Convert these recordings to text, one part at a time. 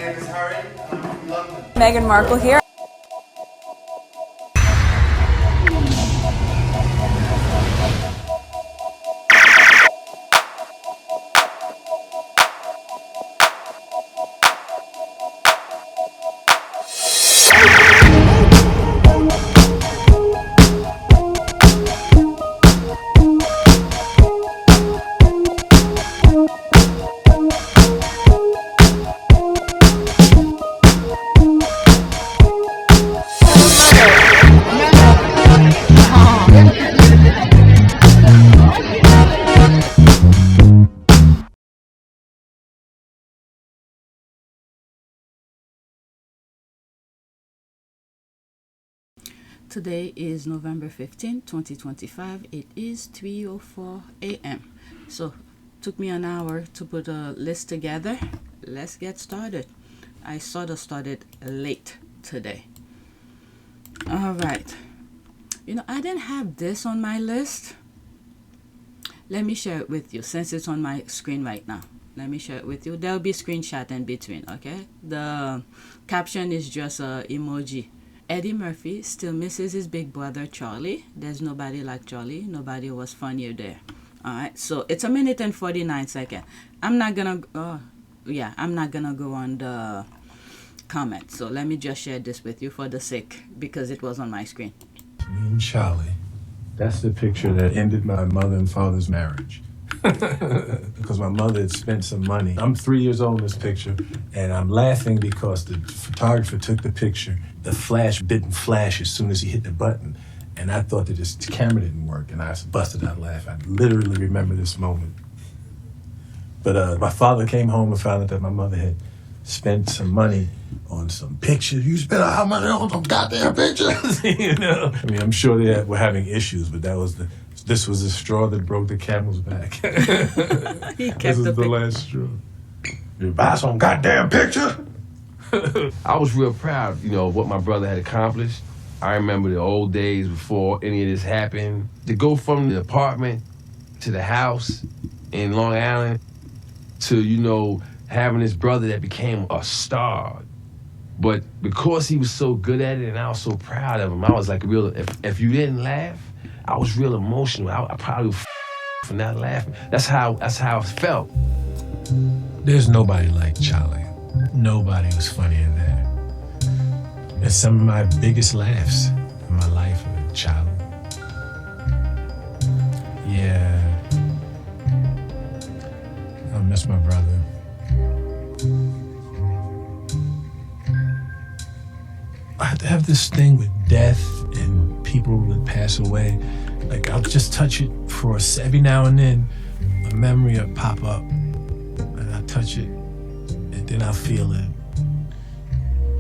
name is Harry. I'm from London. Meghan Markle here. Today is November 15, 2025. It is 3:04 a.m. So, took me an hour to put a list together. Let's get started. I sort of started late today. All right. You know, I didn't have this on my list. Let me share it with you since it's on my screen right now. Let me share it with you. There'll be screenshot in between, okay? The caption is just a emoji. Eddie Murphy still misses his big brother Charlie. There's nobody like Charlie. Nobody was funnier there. All right, so it's 1 minute and 49 seconds. I'm not gonna go on the comment. So let me just share this with you for the sake, because it was on my screen. Me and Charlie. That's the picture that ended my mother and father's marriage. Because my mother had spent some money. I'm 3 years old in this picture, and I'm laughing because the photographer took the picture. The flash didn't flash as soon as he hit the button, and I thought that his camera didn't work, and I busted out laughing. I literally remember this moment. But my father came home and found out that my mother had spent some money on some pictures. You spent how much on some goddamn pictures? You know? I mean, I'm sure they were having issues, but this was the straw that broke the camel's back. He kept this is the last straw. You buy some goddamn picture? I was real proud, you know, of what my brother had accomplished. I remember the old days before any of this happened. To go from the apartment to the house in Long Island to, you know, having this brother that became a star. But because he was so good at it and I was so proud of him, I was like real, if you didn't laugh, I was real emotional. I probably was for not laughing. That's how it felt. There's nobody like Charlie. Nobody was funnier than that. And some of my biggest laughs in my life were Charlie. Yeah. I miss my brother. I have this thing with death and people that pass away. Like, I'll just touch it for every now and then, a memory will pop up, and I touch it, and then I'll feel it,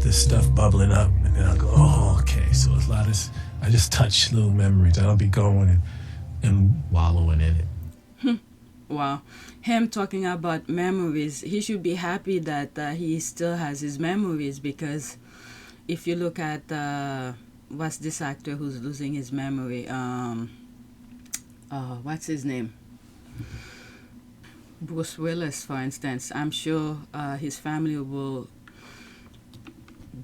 the stuff bubbling up, and then I'll go, oh, okay. So it's a lot of, I just touch little memories. I don't be going and wallowing in it. Wow. Him talking about memories, he should be happy that he still has his memories, because if you look at what's this actor who's losing his memory, what's his name, Bruce Willis, for instance, I'm sure his family will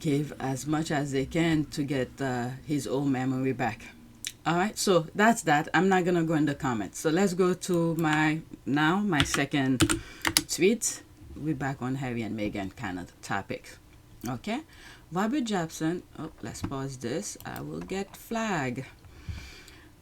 give as much as they can to get his old memory back. All right, so that's that. I'm not gonna go in the comments, so let's go to my second tweet. We're back on Harry and Meghan kind of topic. Okay, Robert Jobson, let's pause this, I will get flag.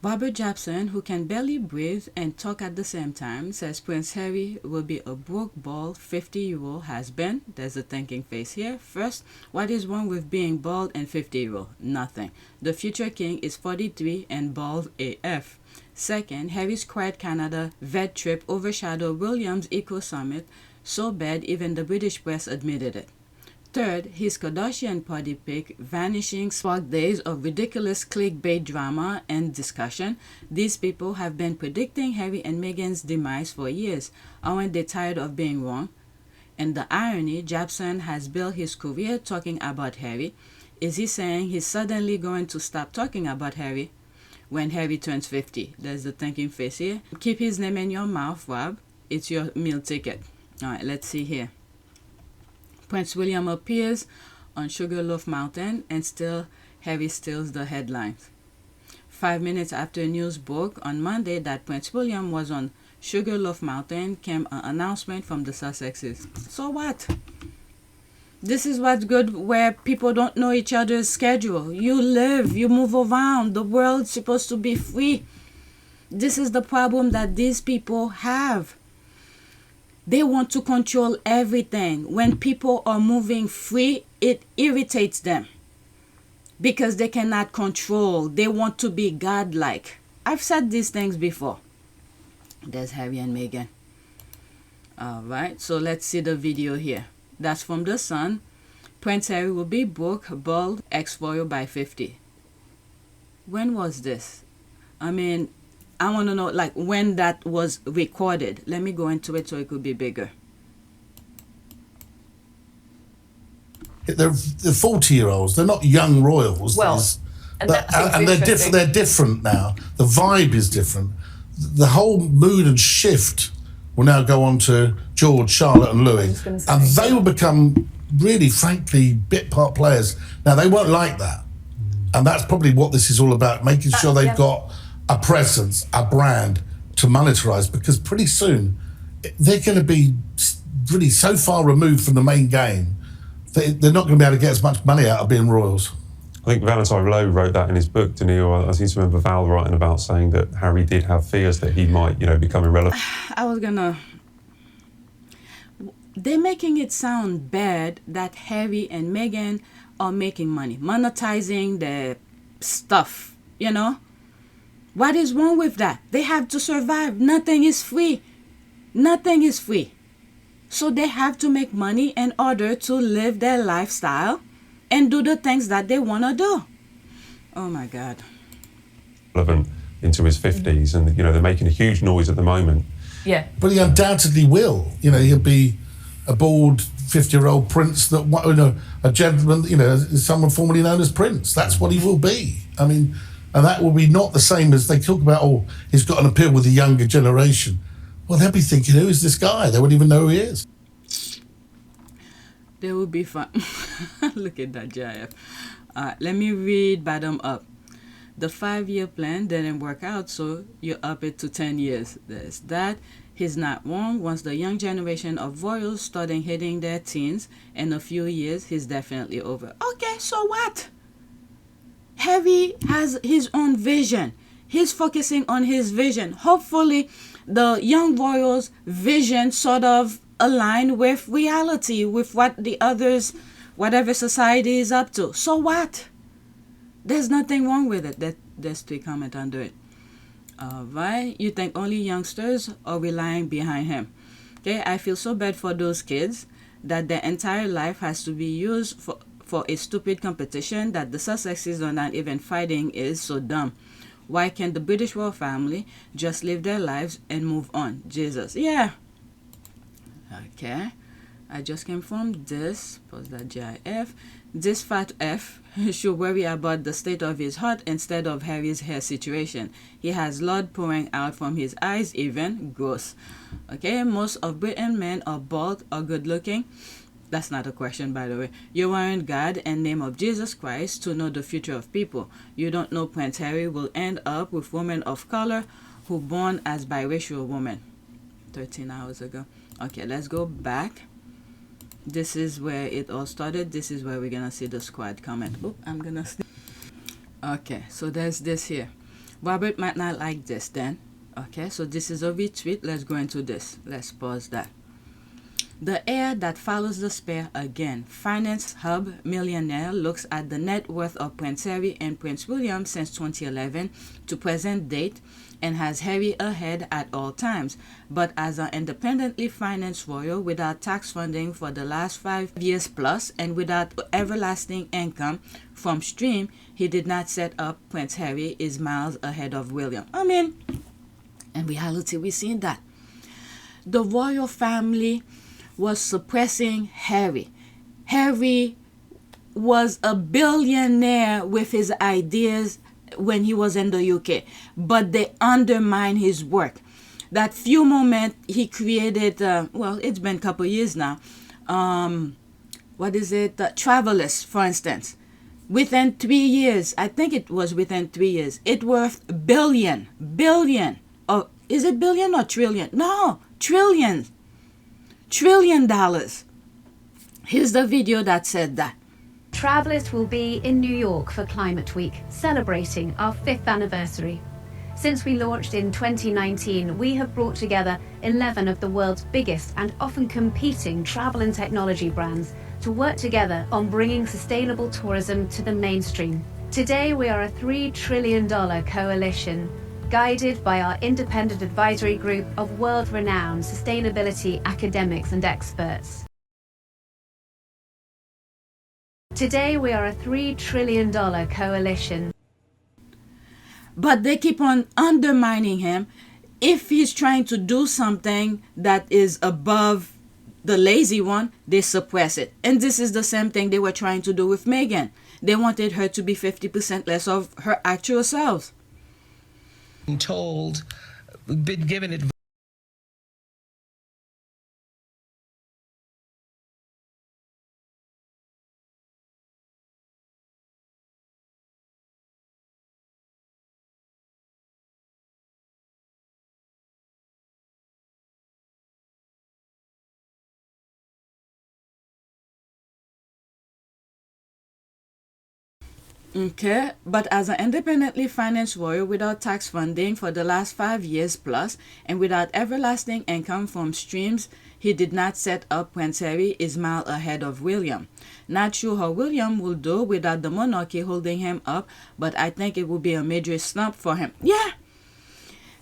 Robert Jobson, who can barely breathe and talk at the same time, says Prince Harry will be a broke, bald 50-year-old has-been. There's a thinking face here. First, what is wrong with being bald and 50-year-old? Nothing. The future king is 43 and bald AF. Second, Harry's quiet Canada vet trip overshadowed Williams' Eco Summit so bad even the British press admitted it. Third, his Kardashian party pic vanishing sparked days of ridiculous clickbait drama and discussion. These people have been predicting Harry and Meghan's demise for years. Aren't they tired of being wrong? And the irony, Jobson has built his career talking about Harry. Is he saying he's suddenly going to stop talking about Harry when Harry turns 50? There's the thinking face here. Keep his name in your mouth, Rob. It's your meal ticket. All right, let's see here. Prince William appears on Sugarloaf Mountain and still Harry steals the headlines. 5 minutes after news broke on Monday that Prince William was on Sugarloaf Mountain came an announcement from the Sussexes. So what? This is what's good where people don't know each other's schedule. You live, you move around. The world's supposed to be free. This is the problem that these people have. They want to control everything. When people are moving free, it irritates them because they cannot control. They want to be godlike. I've said these things before. There's Harry and Meghan. All right, so let's see the video here. That's from The Sun. Prince Harry will be broke, bald, ex-royal by 50. When was this? I mean, I want to know like when that was recorded. Let me go into it so it could be bigger. They're 40-year-olds. They're not young royals. Well, and they're different. They're different now. The vibe is different. The whole mood and shift will now go on to George, Charlotte, and Louis, and they will become really, frankly, bit part players. Now they won't like that, and that's probably what this is all about: making sure they've got a presence, a brand to monetize. Because pretty soon they're going to be really so far removed from the main game. They're not going to be able to get as much money out of being royals. I think Valentine Lowe wrote that in his book, didn't he? Or I seem to remember Val writing about saying that Harry did have fears that he might, become irrelevant. They're making it sound bad that Harry and Meghan are making money, monetizing their stuff, What is wrong with that? They have to survive. Nothing is free. Nothing is free. So they have to make money in order to live their lifestyle and do the things that they want to do. Oh my God. Relevant into his 50s, and they're making a huge noise at the moment. Yeah. But he undoubtedly will. He'll be a bald 50-year-old prince that, a gentleman, someone formerly known as Prince. That's what he will be. I mean, and that will be not the same as they talk about, he's got an appeal with the younger generation. Well, they'll be thinking, who is this guy? They won't even know who he is. They will be fun. Look at that, JF. Let me read bottom up. The 5-year plan didn't work out, so you up it to 10 years. There's that. He's not wrong. Once the young generation of royals starting hitting their teens, in a few years, he's definitely over. Okay, so what? Harry has his own vision. He's focusing on his vision. Hopefully, the young royals' vision sort of align with reality, with what the others, whatever society is up to. So what? There's nothing wrong with it. There's 3 comments under it. All right. You think only youngsters are relying behind him. Okay. I feel so bad for those kids that their entire life has to be used for a stupid competition that the Sussexes are not even fighting is so dumb. Why can't the British royal family just live their lives and move on? Jesus. Yeah. Okay. I just came from this. Pause that GIF. This fat F should worry about the state of his heart instead of Harry's hair situation. He has blood pouring out from his eyes even. Gross. Okay. Most of Britain men are bald or good looking. That's not a question, by the way. You aren't God in name of Jesus Christ to know the future of people. You don't know Prince Harry will end up with women of color who born as biracial women. 13 hours ago. Okay, let's go back. This is where it all started. This is where we're going to see the squad comment. Oh, I'm going to... Okay, so there's this here. Robert might not like this then. Okay, so this is a retweet. Let's go into this. Let's pause that. The heir that follows the spear again. Finance Hub millionaire looks at the net worth of Prince Harry and Prince William since 2011 to present date and has Harry ahead at all times. But as an independently financed royal without tax funding for the last 5 years plus and without everlasting income from stream, he did not set up Prince Harry is miles ahead of William. I mean, in reality, we've seen that. The royal family was suppressing Harry. Harry was a billionaire with his ideas when he was in the UK, but they undermined his work. That few moment he created, well, it's been a couple years now, what is it, Travelers, for instance. Within 3 years, I think it was within 3 years, it worth billion, or is it billion or trillion? No, trillion dollars. Here's the video that said that. Travelers will be in New York for Climate Week, celebrating our 5th anniversary. Since we launched in 2019, we have brought together 11 of the world's biggest and often competing travel and technology brands to work together on bringing sustainable tourism to the mainstream. Today, we are a $3 trillion coalition, guided by our independent advisory group of world-renowned sustainability academics and experts. Today, we are a $3 trillion coalition. But they keep on undermining him. If he's trying to do something that is above the lazy one, they suppress it. And this is the same thing they were trying to do with Meghan. They wanted her to be 50% less of her actual self. Told, been given advice. Okay, but as an independently financed lawyer without tax funding for the last 5 years plus and without everlasting income from streams he did not set up, Prince Harry is miles ahead of William. Not sure how William will do without the monarchy holding him up, but I think it will be a major slump for him. Yeah,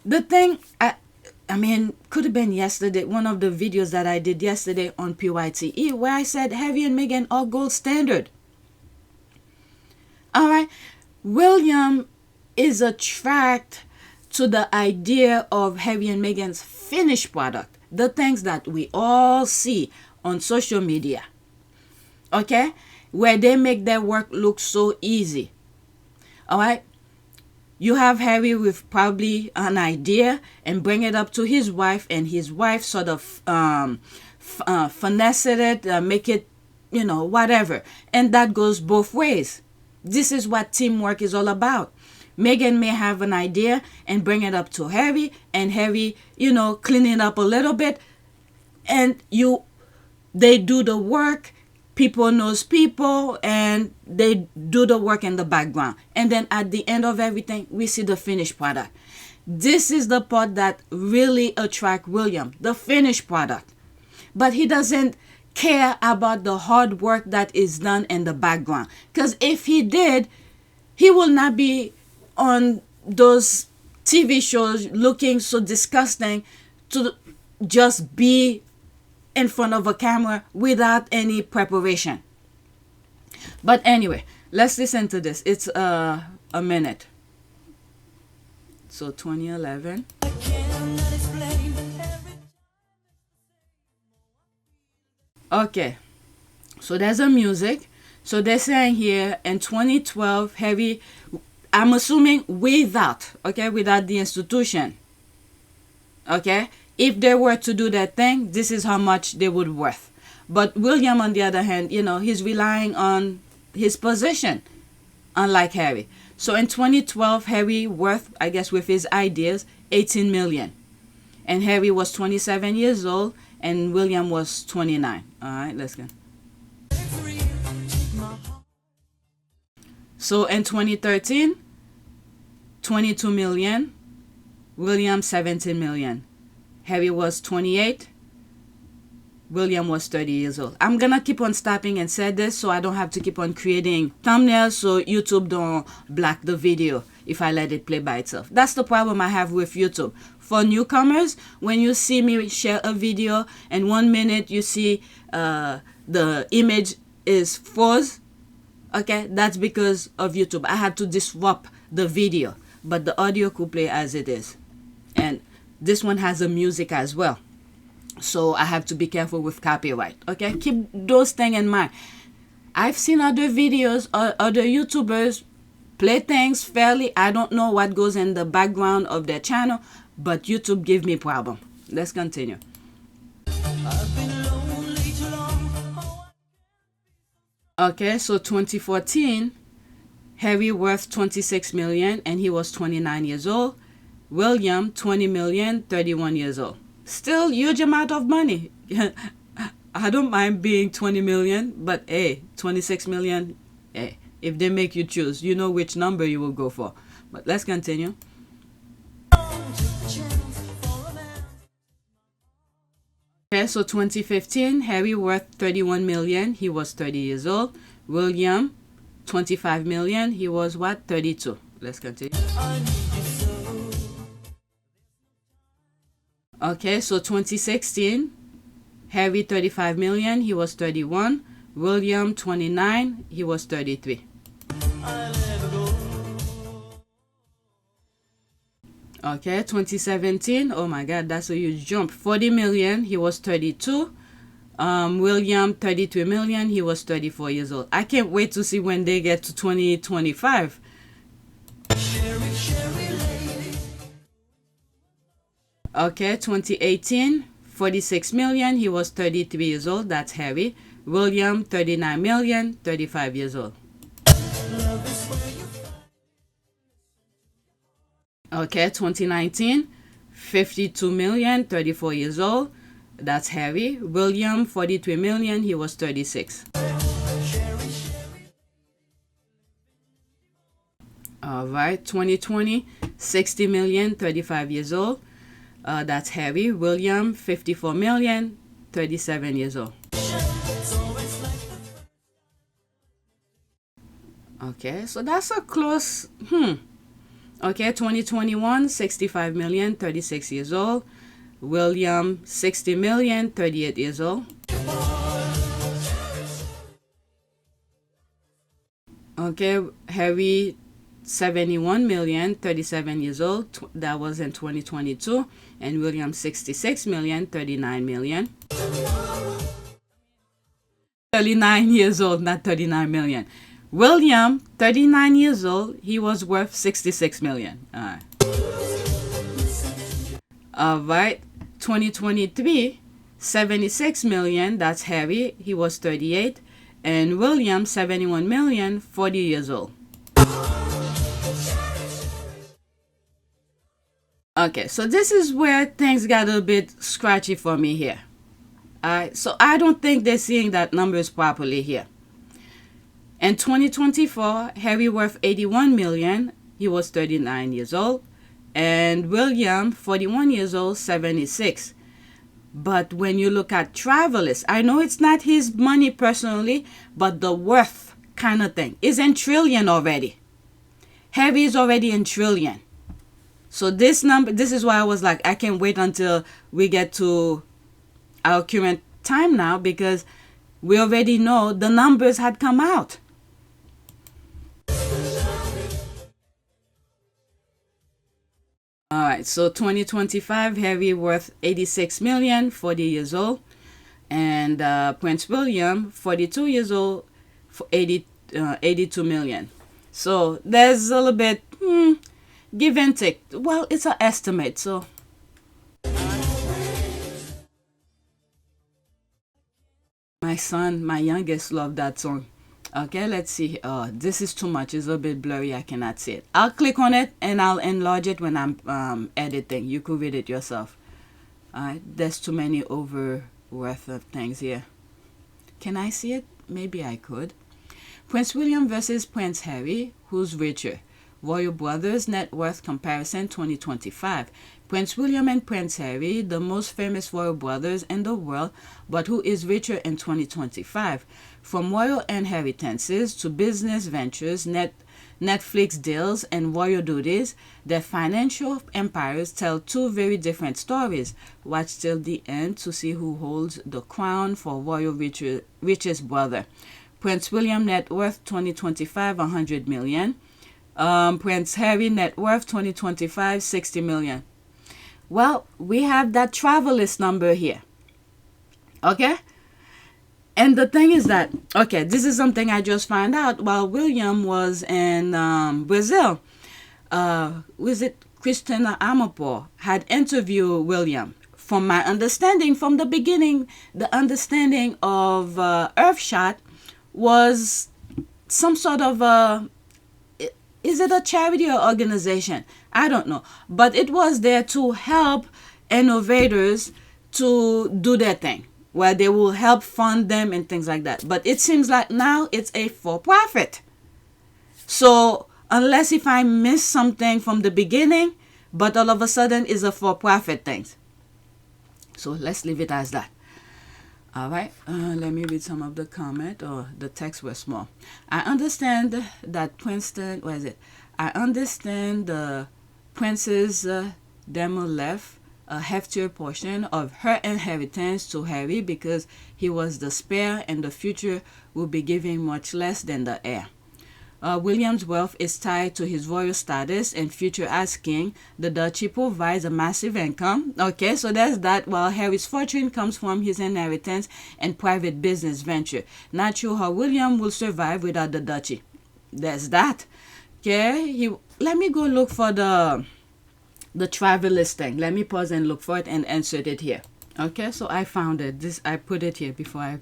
the thing, I mean, could have been yesterday, one of the videos that I did yesterday on PYTE where I said Harry and Meghan are gold standard. All right, William is attracted to the idea of Harry and Meghan's finished product, the things that we all see on social media, okay, where they make their work look so easy. All right, you have Harry with probably an idea and bring it up to his wife, and his wife sort of finesse it, make it, you know, whatever, and that goes both ways. This is what teamwork is all about. Meghan may have an idea and bring it up to Harry, and Harry, you know, clean it up a little bit, and they do the work. People knows people, and they do the work in the background. And then at the end of everything, we see the finished product. This is the part that really attracts William, the finished product. But he doesn't care about the hard work that is done in the background, because if he did, he will not be on those TV shows looking so disgusting to just be in front of a camera without any preparation. But anyway, let's listen to this. It's a minute. So 2011. Okay, so there's a music. So they're saying here in 2012, Harry, I'm assuming without the institution. Okay, if they were to do that thing, this is how much they would worth. But William, on the other hand, you know, he's relying on his position, unlike Harry. So in 2012, Harry worth, I guess with his ideas, 18 million. And Harry was 27 years old and William was 29. All right, let's go. So in 2013, 22 million, William 17 million. Harry was 28, William was 30 years old. I'm gonna keep on stopping and say this so I don't have to keep on creating thumbnails so YouTube don't block the video if I let it play by itself. That's the problem I have with YouTube. For newcomers, when you see me share a video and 1 minute you see the image is froze, okay, that's because of YouTube. I had to disrupt the video, but the audio could play as it is. And this one has a music as well, so I have to be careful with copyright. Okay, keep those things in mind. I've seen other videos or other YouTubers play things fairly. I don't know what goes in the background of their channel, but YouTube give me problem. Let's continue. Okay, so 2014, Harry worth 26 million and he was 29 years old. William 20 million, 31 years old. Still huge amount of money. I don't mind being 20 million, but hey, 26 million, hey, if they make you choose, you know which number you will go for. But let's continue. Okay, so 2015, Harry worth 31 million, he was 30 years old. William 25 million, he was what? 32. Let's continue. Okay, so 2016, Harry 35 million, he was 31. William 29, he was 33. Okay, 2017, oh my god, that's a huge jump. 40 million, he was 32. William 33 million, he was 34 years old. I can't wait to see when they get to 2025. Okay, 2018, 46 million, he was 33 years old. That's Harry. William 39 million, 35 years old. Okay, 2019, 52 million, 34 years old. That's Harry. William 43 million, he was 36. All right, 2020, 60 million, 35 years old. That's Harry. William 54 million, 37 years old. Okay, so that's a close, Okay, 2021, 65 million, 36 years old. William, 60 million, 38 years old. Okay, Harry, 71 million, 37 years old. That was in 2022. And William, 66 million, 39 million. 39 years old, not 39 million. William, 39 years old, he was worth 66 million. All right. 2023, 76 million, that's Harry, he was 38. And William, 71 million, 40 years old. Okay, so this is where things got a bit scratchy for me here. Alright, so I don't think they're seeing that numbers properly here. In 2024, Harry worth 81 million, he was 39 years old. And William, 41 years old, 76. But when you look at Travelers, I know it's not his money personally, but the worth kind of thing is in trillion already. Harry is already in trillion. So this number, this is why I was like, I can't wait until we get to our current time now, because we already know the numbers had come out. All right, so 2025, Harry worth 86 million, 40 years old. And Prince William, 42 years old, 82 million. So there's a little bit give and take. Well, it's an estimate, so. My son, my youngest, loved that song. Okay, let's see. This is too much. It's a bit blurry. I cannot see it. I'll click on it and I'll enlarge it when I'm editing. You could read it yourself. Alright, there's too many overworth of things here. Can I see it? Maybe I could. Prince William versus Prince Harry. Who's richer? Royal Brothers Net Worth Comparison 2025. Prince William and Prince Harry, the most famous royal brothers in the world, but who is richer in 2025? From royal inheritances to business ventures, Netflix deals, and royal duties, their financial empires tell two very different stories. Watch till the end to see who holds the crown for royal richest brother. Prince William net worth 2025, 100 million. Prince Harry net worth 2025, 60 million. Well, we have that Travelers number here. Okay? And the thing is that, okay, this is something I just found out while William was in Brazil. Was it Christina Amanpour had interviewed William. From my understanding, from the beginning, the understanding of Earthshot was some sort of a, is it a charity or organization? I don't know. But it was there to help innovators to do their thing, where they will help fund them and things like that. But it seems like now it's a for-profit. So unless if I missed something from the beginning, but all of a sudden is a for-profit thing. So let's leave it as that. All right, let me read some of the comment, or the text was small. I understand that Princeton, what is it? I understand the Princess Demo left a heftier portion of her inheritance to Harry because he was the spare and the future will be giving much less than the heir. William's wealth is tied to his royal status and future as king. The duchy provides a massive income. Okay, so there's that. While Harry's fortune comes from his inheritance and private business venture. Not sure how William will survive without the duchy. There's that. Okay, let me go look for the travel listing. Let me pause and look for it and insert it here. Okay, so I found it. I put it here before I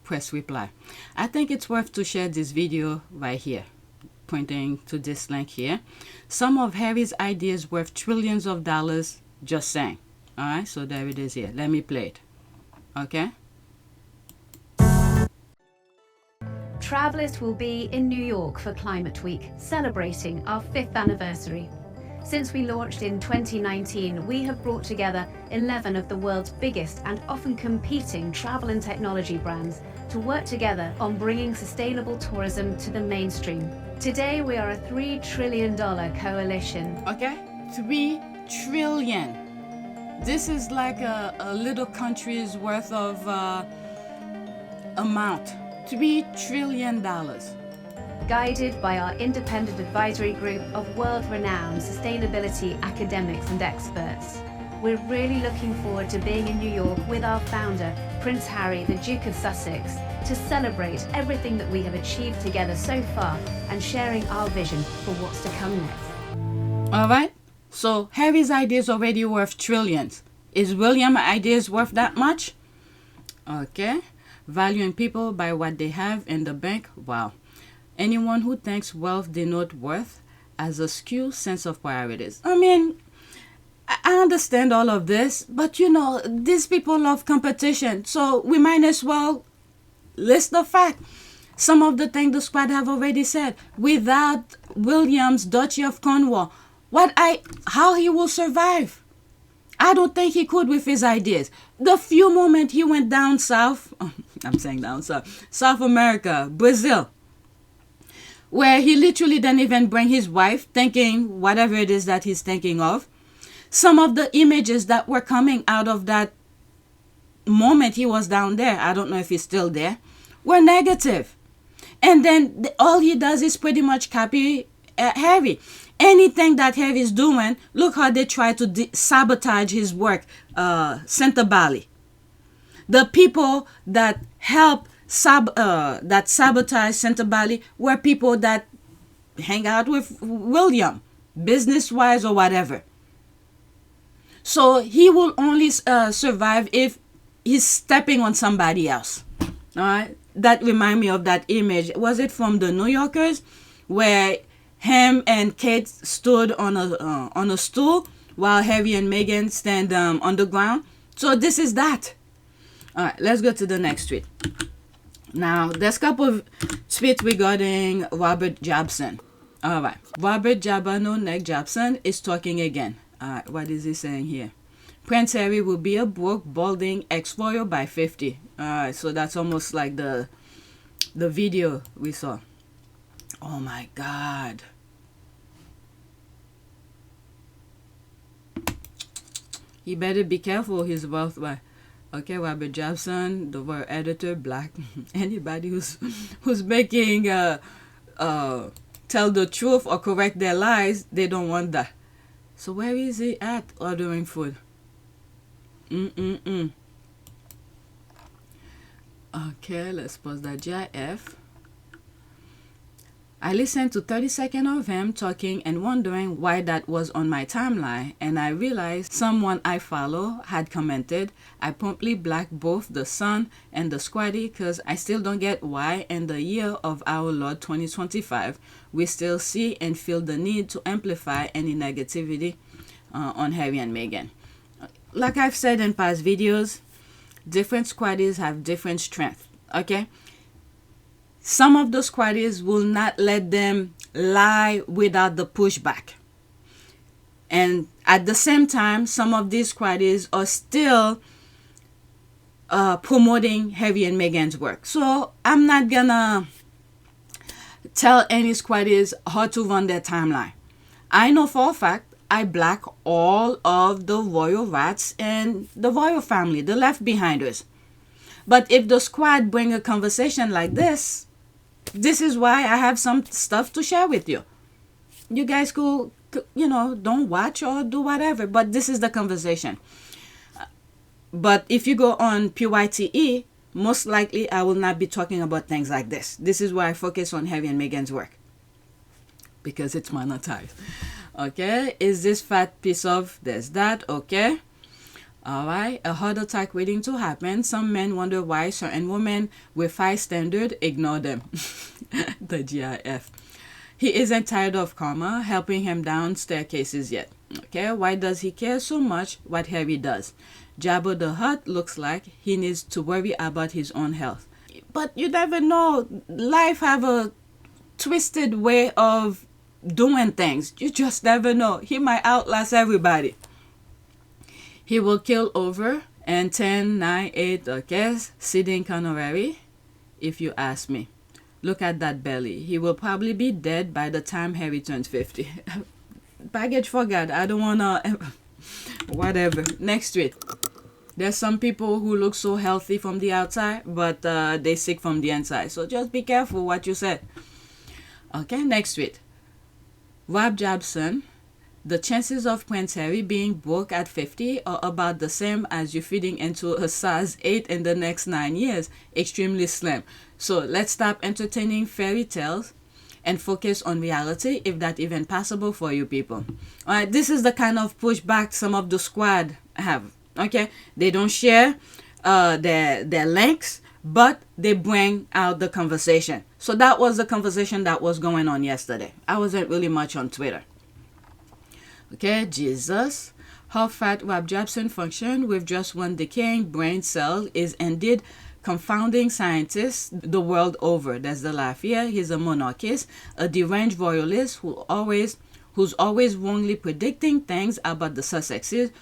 press reply. I think it's worth to share this video right here, pointing to this link here. Some of Harry's ideas worth trillions of dollars, just saying. All right, so there it is here. Let me play it. Okay. Travelist will be in New York for Climate Week, celebrating our 5th anniversary. Since we launched in 2019, we have brought together 11 of the world's biggest and often competing travel and technology brands to work together on bringing sustainable tourism to the mainstream. Today, we are a $3 trillion coalition. Okay, 3 trillion. This is like a little country's worth of amount. $3 trillion. Guided by our independent advisory group of world-renowned sustainability academics and experts. We're really looking forward to being in New York with our founder, Prince Harry, the Duke of Sussex, to celebrate everything that we have achieved together so far and sharing our vision for what's to come next. All right, so Harry's idea is already worth trillions. Is William's ideas worth that much? Okay, valuing people by what they have in the bank, wow. Anyone who thinks wealth denotes worth has a skewed sense of priorities. I mean, I understand all of this, but you know, these people love competition. So we might as well list the fact. Some of the things the squad have already said. Without William's Duchy of Cornwall, how he will survive? I don't think he could with his ideas. The few moments he went down south, I'm saying down south, South America, Brazil, where he literally didn't even bring his wife, thinking whatever it is that he's thinking of. Some of the images that were coming out of that moment he was down there, I don't know if he's still there, were negative. And then all he does is pretty much copy Harry. Anything that Harry is doing, look how they try to sabotage his work, Center Bali. The people that help that sabotage Center Bali were people that hang out with William, business-wise or whatever. So he will only survive if he's stepping on somebody else. All right, that remind me of that image. Was it from the New Yorkers, where him and Kate stood on a stool while Harry and Meghan stand on the ground? So this is that. All right, let's go to the next tweet. Now, there's a couple of tweets regarding Robert Jobson. All right. Robert Jabba-No-Neck Jobson is talking again. All right. What is he saying here? Prince Harry will be a broke, balding ex-royal by 50. All right. So that's almost like the video we saw. Oh, my God. He better be careful his wealth by... Okay, Robert Jobson, the world editor, black. Anybody who's making tell the truth or correct their lies, they don't want that. So where is he at ordering food? Okay, let's pause that GIF. I listened to 30 seconds of him talking and wondering why that was on my timeline, and I realized someone I follow had commented. I promptly blocked both the son and the squaddy because I still don't get why in the year of our Lord 2025 we still see and feel the need to amplify any negativity on Harry and Meghan. Like I've said in past videos, different squaddies have different strength, okay? Some of the squaddies will not let them lie without the pushback. And at the same time, some of these squaddies are still promoting Harry and Meghan's work. So I'm not gonna tell any squaddies how to run their timeline. I know for a fact I block all of the royal rats and the royal family, the left behinders. But if the squad bring a conversation like this is why I have some stuff to share with you. You guys could, don't watch or do whatever, but this is the conversation. But if you go on PYTE, most likely I will not be talking about things like this. This is why I focus on Harry and Meghan's work, because it's monetized. Okay, is this fat piece of this, that? Okay. All right, a heart attack waiting to happen. Some men wonder why certain women with high standard ignore them. The GIF. He isn't tired of karma helping him down staircases yet. Okay, why does he care so much what Harry does? Jabba the Hutt looks like he needs to worry about his own health. But you never know. Life have a twisted way of doing things. You just never know. He might outlast everybody. He will kill over and 10, 9, 8, okay, sitting honorary, if you ask me. Look at that belly. He will probably be dead by the time Harry turns 50. Baggage for God. I don't want to... Whatever. Next tweet. There's some people who look so healthy from the outside, but they sick from the inside. So just be careful what you said. Okay, next tweet. Robert Jobson. The chances of Prince Harry being broke at 50 are about the same as you feeding into a size 8 in the next 9 years. Extremely slim. So let's stop entertaining fairy tales and focus on reality, if that's even possible for you people. Alright, this is the kind of pushback some of the squad have. Okay, they don't share their links, but they bring out the conversation. So that was the conversation that was going on yesterday. I wasn't really much on Twitter. Okay, Jesus. How fat Robert Jobson function with just one decaying brain cell is indeed confounding scientists the world over. That's the laugh here. He's a monarchist, a deranged royalist who's always wrongly predicting things about the Sussexes,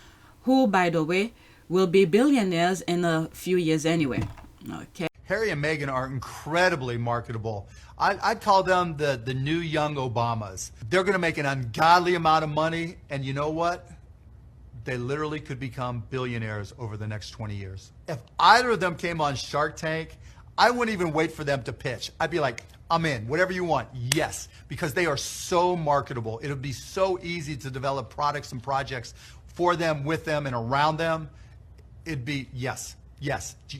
who, by the way, will be billionaires in a few years anyway. Okay. Harry and Meghan are incredibly marketable. I'd call them the new young Obamas. They're going to make an ungodly amount of money, and you know what? They literally could become billionaires over the next 20 years. If either of them came on Shark Tank, I wouldn't even wait for them to pitch. I'd be like, I'm in, whatever you want, yes, because they are so marketable. It'll be so easy to develop products and projects for them, with them, and around them. It'd be, yes.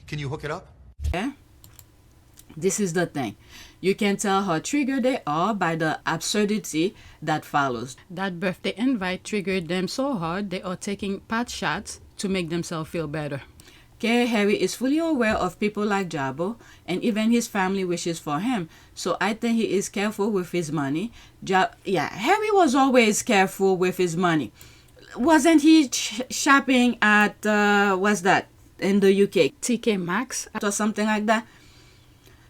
Can you hook it up? Yeah. This is the thing. You can tell how triggered they are by the absurdity that follows. That birthday invite triggered them so hard they are taking pot shots to make themselves feel better. Okay, Harry is fully aware of people like Jabba, and even his family wishes for him. So I think he is careful with his money. Harry was always careful with his money. Wasn't he shopping at, what's that, in the UK? TK Maxx or something like that?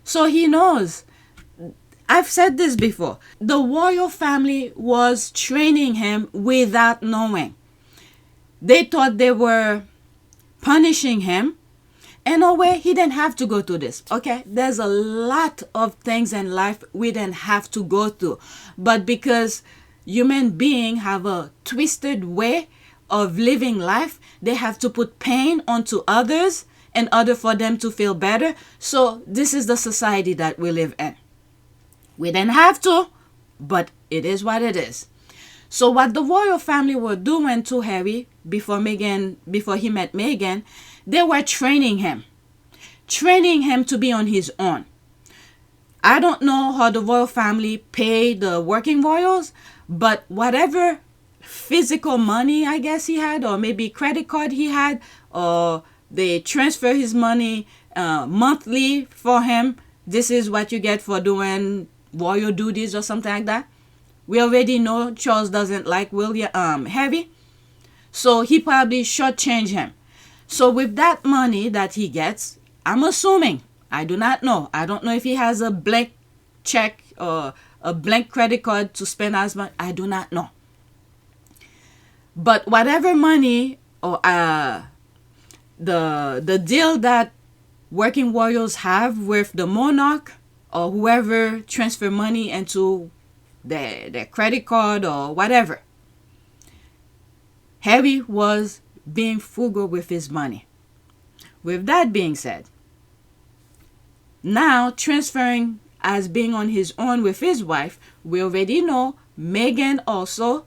So he knows. I've said this before. The royal family was training him without knowing. They thought they were punishing him. In a way, he didn't have to go through this. Okay, there's a lot of things in life we didn't have to go through. But because human beings have a twisted way of living life, they have to put pain onto others in order for them to feel better. So this is the society that we live in. We didn't have to, but it is what it is. So what the royal family were doing to Harry before he met Meghan, they were training him to be on his own. I don't know how the royal family pay the working royals, but whatever physical money I guess he had, or maybe credit card he had, or they transfer his money monthly for him. This is what you get for doing royal duties or something like that. We already know Charles doesn't like Harry, so he probably shortchanged him. So with that money that he gets, I'm assuming, I do not know. I don't know if he has a blank check or a blank credit card to spend as much. I do not know. But whatever money or the deal that working royals have with the monarch or whoever transfer money into their credit card or whatever, Harry was being frugal with his money. With that being said, now transferring as being on his own with his wife, we already know Meghan also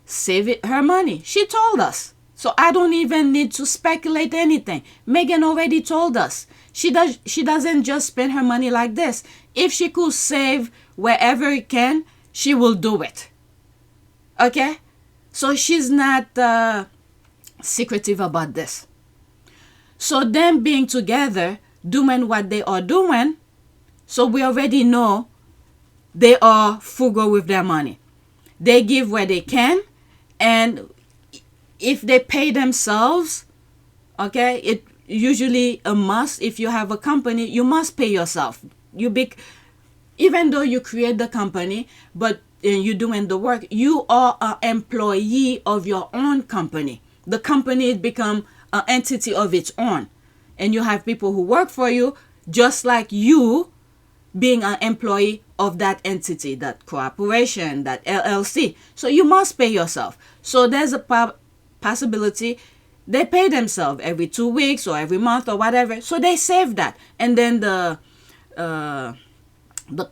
saved her money. She told us. So I don't even need to speculate anything. Meghan already told us. She doesn't just spend her money like this. If she could save wherever it can, she will do it. Okay? So she's not secretive about this. So them being together, doing what they are doing, so we already know they are frugal with their money. They give where they can, and if they pay themselves, okay, it usually a must. If you have a company, you must pay yourself. Even though you create the company, but you're doing the work, you are an employee of your own company. The company become an entity of its own, and you have people who work for you, just like you being an employee of that entity, that corporation, that LLC. So you must pay yourself. So there's a possibility they pay themselves every 2 weeks or every month or whatever. So they save that, and then the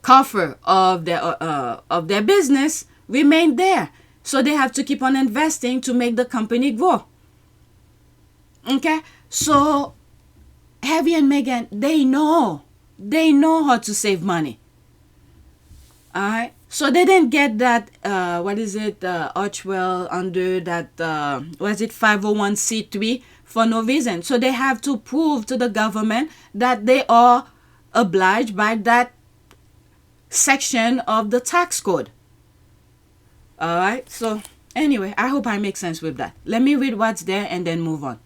coffer of their business remain there. So they have to keep on investing to make the company grow. Okay, so Harry and Meghan, they know how to save money. All right, so they didn't get that Archewell under that 501c3 for no reason. So they have to prove to the government that they are obliged by that section of the tax code. All right, so anyway, I hope I make sense with that. Let me read what's there and then move on.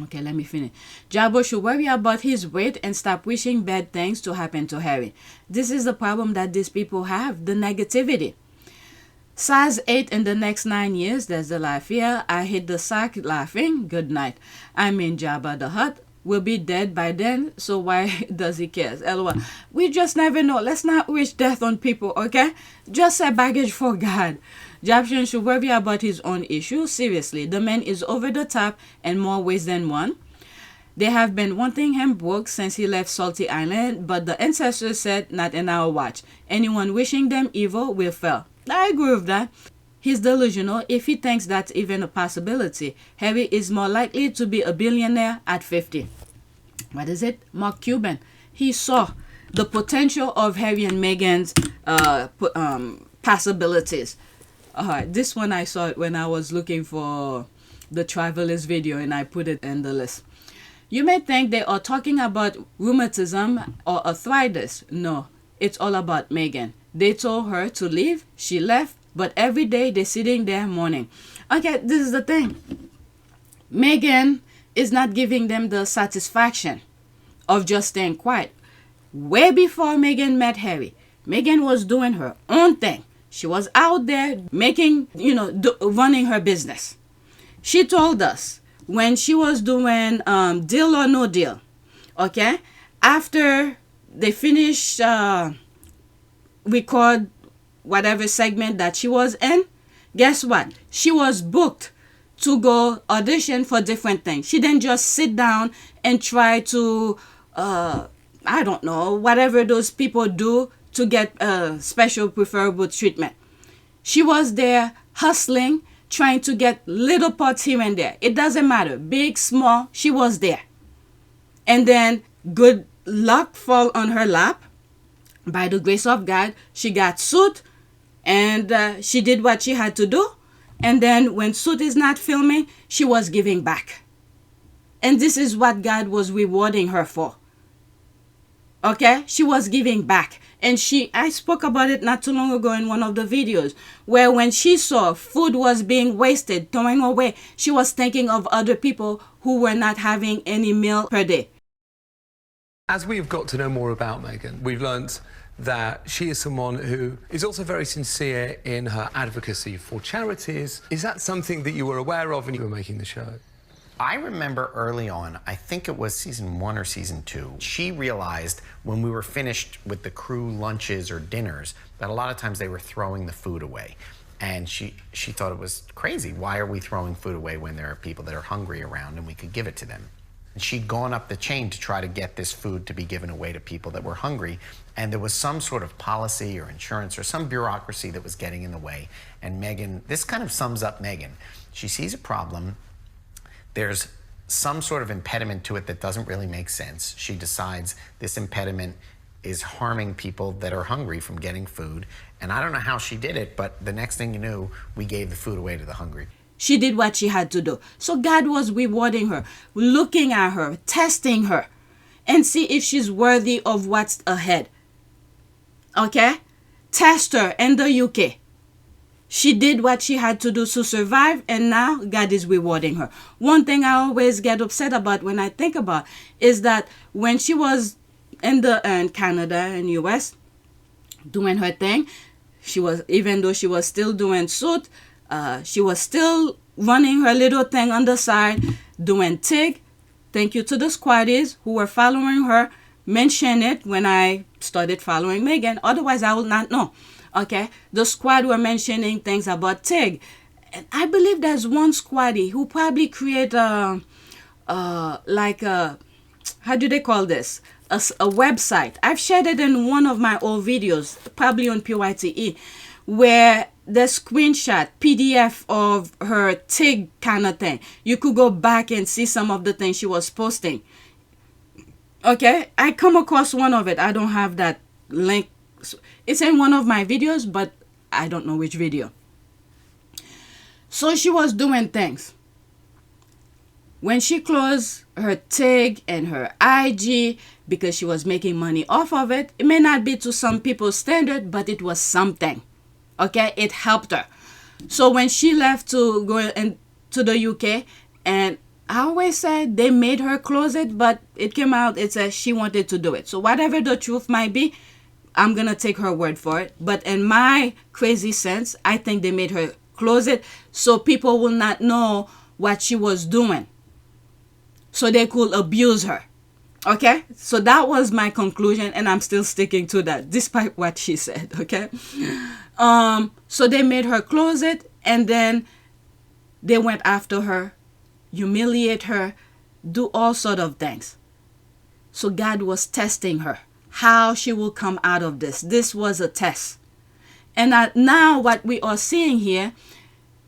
Okay, let me finish. Jabba should worry about his weight and stop wishing bad things to happen to Harry. This is the problem that these people have, the negativity. Size 8 in the next 9 years, there's a laugh here. I hit the sack laughing. Good night. I mean, Jabba the Hutt will be dead by then, so why does he care? LOL. We just never know. Let's not wish death on people, okay? Just say baggage for God. Jobson should worry about his own issues. Seriously, the man is over the top in more ways than one. They have been wanting him broke since he left Salty Island, but the ancestors said, not in our watch. Anyone wishing them evil will fail. I agree with that. He's delusional if he thinks that's even a possibility. Harry is more likely to be a billionaire at 50. What is it? Mark Cuban. He saw the potential of Harry and Meghan's possibilities. This one I saw it when I was looking for the Travelers video, and I put it in the list. You may think they are talking about rheumatism or arthritis. No, it's all about Meghan. They told her to leave. She left. But every day they're sitting there mourning. Okay, this is the thing. Meghan is not giving them the satisfaction of just staying quiet. Way before Meghan met Harry, Meghan was doing her own thing. She was out there making, running her business. She told us when she was doing Deal or No Deal, okay, after they finished record whatever segment that she was in, guess what? She was booked to go audition for different things. She didn't just sit down and try to, I don't know, whatever those people do to get special preferable treatment. She was there hustling, trying to get little parts here and there. It doesn't matter, big, small, she was there. And then good luck fall on her lap. by the grace of God, she got sued, and she did what she had to do. And then when suit is not filming, she was giving back. And this is what God was rewarding her for. Okay? She was giving back. And I spoke about it not too long ago in one of the videos, where when she saw food was being wasted, throwing away, she was thinking of other people who were not having any meal per day. As we've got to know more about Meghan, we've learnt that she is someone who is also very sincere in her advocacy for charities. Is that something that you were aware of when you were making the show? I remember early on, I think it was season 1 or season 2, she realized when we were finished with the crew lunches or dinners that a lot of times they were throwing the food away. And she thought it was crazy. Why are we throwing food away when there are people that are hungry around and we could give it to them? And she'd gone up the chain to try to get this food to be given away to people that were hungry. And there was some sort of policy or insurance or some bureaucracy that was getting in the way. And Meghan, this kind of sums up Meghan. She sees a problem. There's some sort of impediment to it that doesn't really make sense. She decides this impediment is harming people that are hungry from getting food. And I don't know how she did it, but the next thing you knew, we gave the food away to the hungry. She did what she had to do. So God was rewarding her, looking at her, testing her, and see if she's worthy of what's ahead. Okay? Test her in the UK. She did what she had to do to survive, and now God is rewarding her. One thing I always get upset about when I think about is that when she was in Canada and US doing her thing, even though she was still doing suit, she was still running her little thing on the side, doing TIG. Thank you to the squaddies who were following her. Mention it when I started following Meghan. Otherwise, I would not know. Okay? The squad were mentioning things about TIG. And I believe there's one squaddie who probably create how do they call this? A website. I've shared it in one of my old videos, probably on PYTE, where the screenshot PDF of her TIG kind of thing. You could go back and see some of the things she was posting. Okay, I come across one of it. I don't have that link. It's in one of my videos, but I don't know which video. So she was doing things. When she closed her TIG and her IG, because she was making money off of it, it may not be to some people's standard, but it was something. Okay, it helped her. So when she left to go into the UK, and I always said they made her close it, but it came out, it says she wanted to do it. So whatever the truth might be, I'm going to take her word for it. But in my crazy sense, I think they made her close it so people will not know what she was doing, so they could abuse her. Okay, so that was my conclusion, and I'm still sticking to that despite what she said. Okay, so they made her close it, and then they went after her, humiliate her, do all sort of things. So God was testing her, how she will come out of this. This was a test. And now what we are seeing here,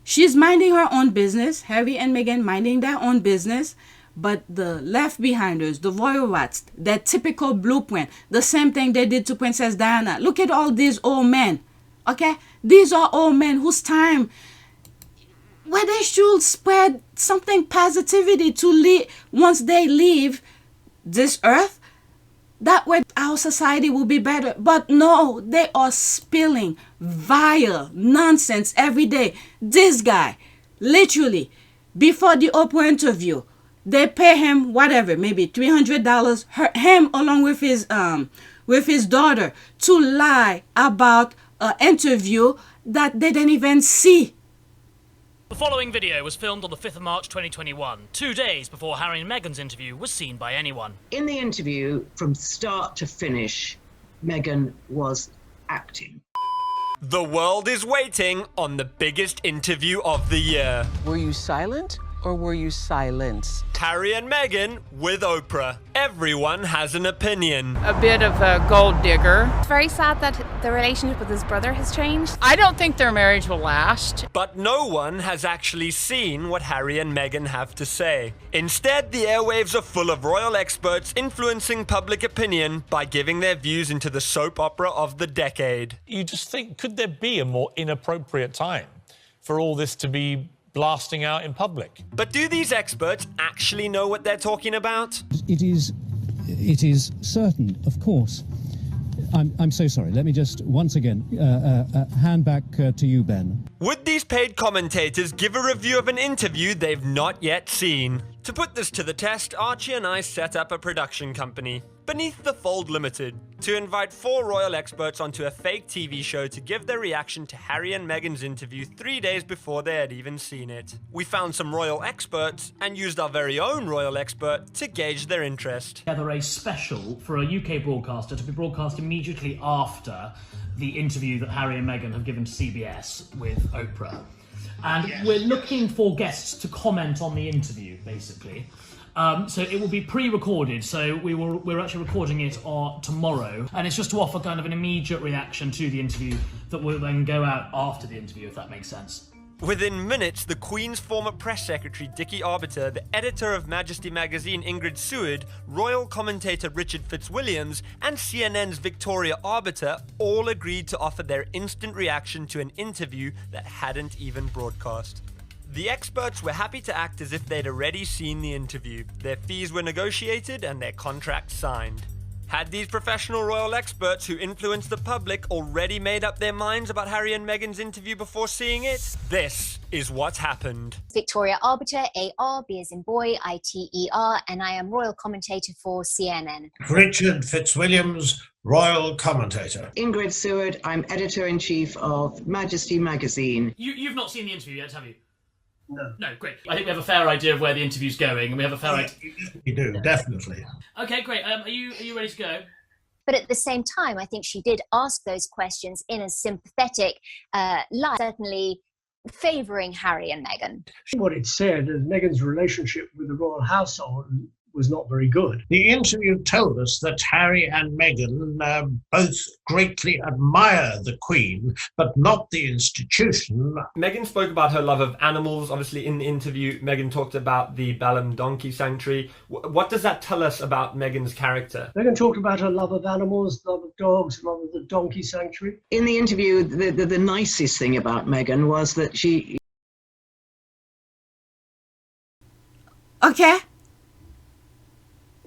she's minding her own business, Harry and Meghan minding their own business, but the left behinders, the royal rats, that typical blueprint, the same thing they did to Princess Diana. Look at all these old men, okay? These are old men whose time, where they should spread something positivity to leave once they leave this earth. That way our society will be better. But no, they are spilling vile nonsense every day. This guy, literally, before the Oprah interview, they pay him whatever, maybe $300, him along with his daughter, to lie about an interview that they didn't even see. The following video was filmed on the 5th of March 2021, 2 days before Harry and Meghan's interview was seen by anyone. In the interview, from start to finish, Meghan was acting. The world is waiting on the biggest interview of the year. Were you silent or were you silenced? Harry and Meghan with Oprah. Everyone has an opinion. A bit of a gold digger. It's very sad that the relationship with his brother has changed. I don't think their marriage will last. But no one has actually seen what Harry and Meghan have to say. Instead, the airwaves are full of royal experts influencing public opinion by giving their views into the soap opera of the decade. You just think, could there be a more inappropriate time for all this to be blasting out in public? But do these experts actually know what they're talking about? It is certain, of course. I'm so sorry. Let me just once again hand back to you, Ben. Would these paid commentators give a review of an interview they've not yet seen? To put this to the test, Archie and I set up a production company, Beneath the Fold Limited, to invite 4 royal experts onto a fake TV show to give their reaction to Harry and Meghan's interview 3 days before they had even seen it. We found some royal experts and used our very own royal expert to gauge their interest. Together a special for a UK broadcaster to be broadcast immediately after the interview that Harry and Meghan have given to CBS with Oprah. And we're looking for guests to comment on the interview, basically. So it will be pre-recorded, so we're actually recording it tomorrow, and it's just to offer kind of an immediate reaction to the interview that will then go out after the interview, if that makes sense. Within minutes, the Queen's former press secretary Dickie Arbiter, the editor of Majesty magazine Ingrid Seward, royal commentator Richard Fitzwilliams, and CNN's Victoria Arbiter all agreed to offer their instant reaction to an interview that hadn't even broadcast. The experts were happy to act as if they'd already seen the interview. Their fees were negotiated and their contracts signed. Had these professional royal experts who influenced the public already made up their minds about Harry and Meghan's interview before seeing it? This is what happened. Victoria Arbiter, A-R, B as in boy, I-T-E-R, and I am royal commentator for CNN. Richard Fitzwilliams, royal commentator. Ingrid Seward, I'm editor-in-chief of Majesty magazine. You've not seen the interview yet, have you? No. No, great. I think we have a fair idea of where the interview's going, and we have a fair idea. We do, definitely. Okay, great. Are you ready to go? But at the same time, I think she did ask those questions in a sympathetic light, certainly favouring Harry and Meghan. What it said is Meghan's relationship with the royal household was not very good. The interview told us that Harry and Meghan both greatly admire the Queen, but not the institution. Meghan spoke about her love of animals. Obviously, in the interview, Meghan talked about the Balham Donkey Sanctuary. What does that tell us about Meghan's character? Meghan talked about her love of animals, love of dogs, love of the Donkey Sanctuary. In the interview, the nicest thing about Meghan was that she... Okay.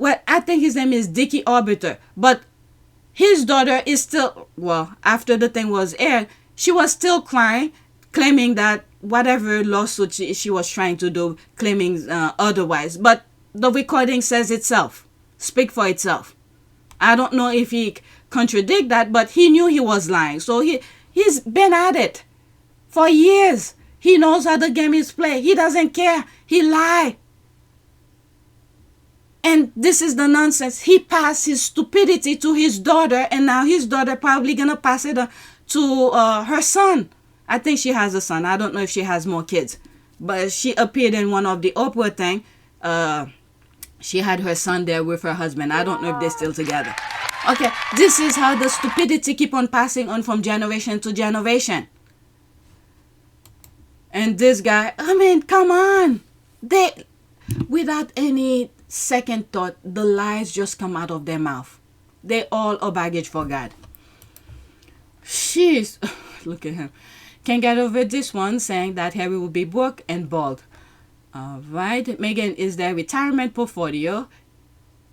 Well, I think his name is Dickie Arbiter, but his daughter is still, well, after the thing was aired, she was still crying, claiming that whatever lawsuit she was trying to do, claiming otherwise. But the recording says itself, speak for itself. I don't know if he contradict that, but he knew he was lying. So he's been at it for years. He knows how the game is played. He doesn't care. He lied. And this is the nonsense. He passed his stupidity to his daughter, and now his daughter probably gonna pass it to her son. I think she has a son. I don't know if she has more kids, but she appeared in one of the Oprah thing. She had her son there with her husband. I don't know if they're still together. Okay, this is how the stupidity keep on passing on from generation to generation. And this guy, I mean, come on. Without any second thought, the lies just come out of their mouth. They all are baggage for God. She's, look at him. Can't get over this one, saying that Harry will be broke and bald. All right, Meghan is their retirement portfolio.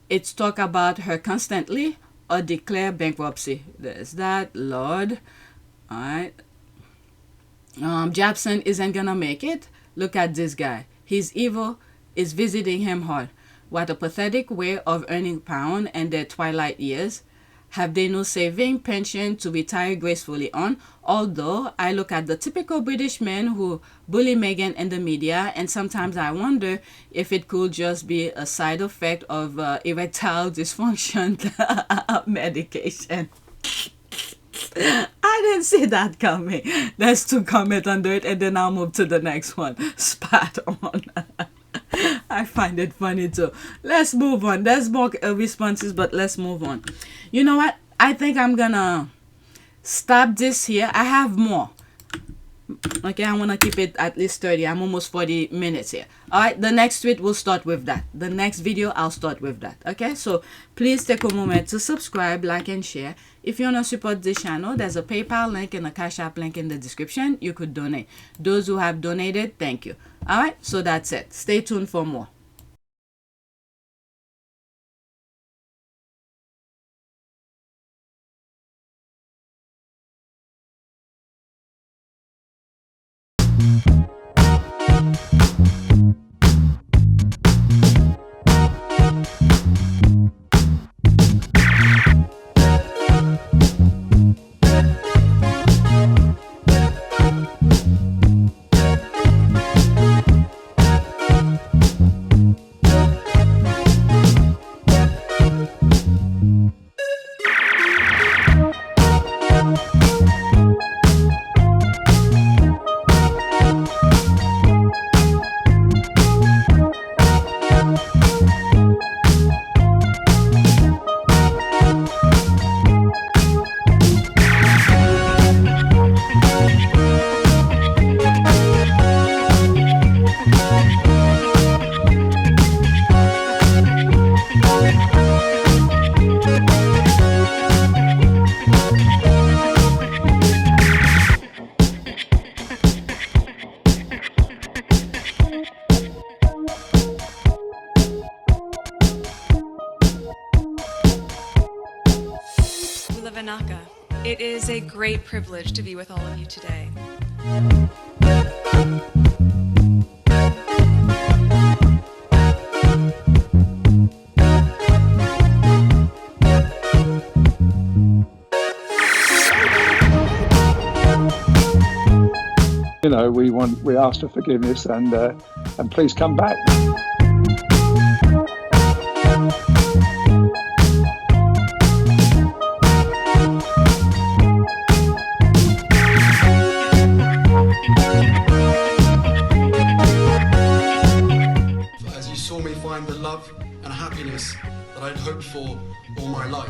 It's talk about her constantly or declare bankruptcy. There's that, Lord. All right. Jobson isn't gonna make it. Look at this guy. His evil is visiting him hard. What a pathetic way of earning pound in their twilight years. Have they no saving pension to retire gracefully on? Although I look at the typical British men who bully Meghan in the media, and sometimes I wonder if it could just be a side effect of erectile dysfunction medication. I didn't see that coming. There's 2 comments under it, and then I'll move to the next one. Spot on. I find it funny too. Let's move on. There's more responses, but let's move on. You know what? I think I'm gonna stop this here. I have more. Okay, I want to keep it at least 30. I'm almost 40 minutes here. All right, the next tweet will start with that. The next video, I'll start with that. Okay, so please take a moment to subscribe, like, and share. If you want to support this channel, there's a PayPal link and a Cash App link in the description. You could donate. Those who have donated, thank you. All right, so that's it. Stay tuned for more. It is a great privilege to be with all of you today. You know, we ask for forgiveness and please come back. As you saw me find the love and happiness that I'd hoped for all my life.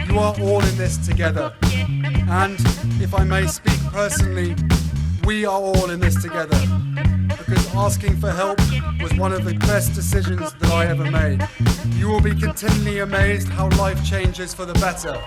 You are all in this together, and if I may speak personally, we are all in this together, because asking for help was one of the best decisions that I ever made. You will be continually amazed how life changes for the better